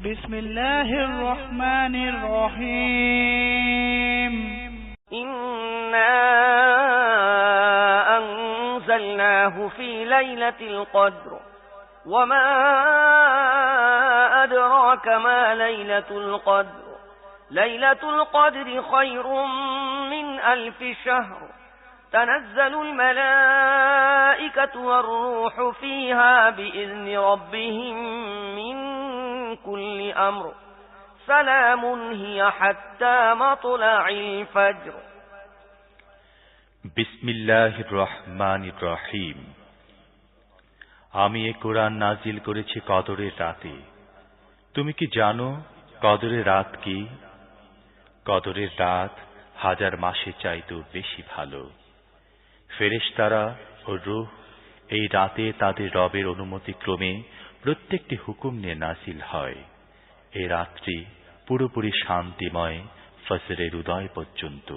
বিসমিল্লাহির রহমানির রহিম ইন্না আনজালনাহু ফি লাইলাতিল কদর ওয়া মা আদরাকা মা লাইলাতুল কদর লাইলাতুল কদরি খায়রুম মিন আলফি শাহর تنزل الملائكة والروح فيها بإذن ربهم من كل أمر سلام هي حتى مطلع الفجر بسم الله الرحمن الرحيم আমি এই কোরআন নাজিল করেছি কদরের রাতে। তুমি কি জানো কদরের রাত কি? কদরের রাত হাজার মাসের চাইতেও বেশি ভালো। ফেরেশতারা ও রূহ এই রাতে তাদের রবের অনুমতি ক্রমে প্রত্যেকটি হুকুম নিয়ে নাজিল হয়। এই রাত্রি পুরোপুরি শান্তিময় ফজরের উদয় পর্যন্ত।